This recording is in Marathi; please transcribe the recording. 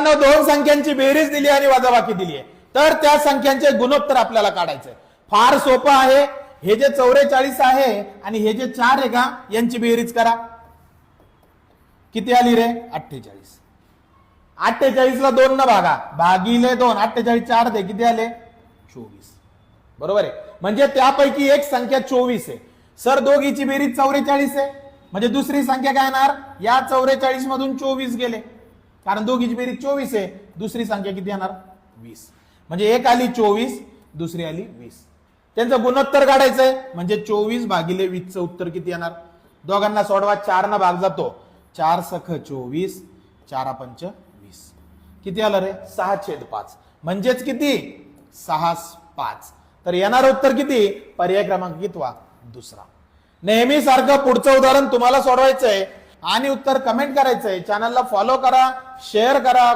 दोन संख्यांची बेरीज दिली आणि वजाबाकी दिली आहे, तर त्या संख्यांचे गुणोत्तर आपल्याला काढायचंय. फार सोपं आहे. हे जे 44 आहे आणि हे जे 4 आहे का, यांची बेरीज करा. किती आली रे? 48. 48 ला 2 न भागा, भागिले 2, 48 4 दे, किती आले? 24. बरोबर आहे. म्हणजे त्यापैकी एक संख्या 24 आहे. सर दोघीची बेरीज 44 आहे, म्हणजे दुसरी संख्या काय येणार? या 44 मधून 24 गेले, कारण दोघीची बेरीज 24 आहे. दुसरी संख्या किती येणार? 20. म्हणजे एक आली 24, दुसरी आली 20. त्यांचं गुणोत्तर काढायचंय, म्हणजे 24 भागिले 20चं उत्तर किती येणार? दोघांना सोडवा, 4 ना भाग जातो, 4 सख 24, 4 पंच 20. किती आलं रे? 6/5. म्हणजेच किती? 6/5. तर येणार उत्तर किती? पर्याय क्रमांक कितवा? दुसरा. नेहमी सारखं पुढचं उदाहरण तुम्हाला सोडवायचंय आणि उत्तर कमेंट करायचंय. चॅनलला फॉलो करा, शेअर करा.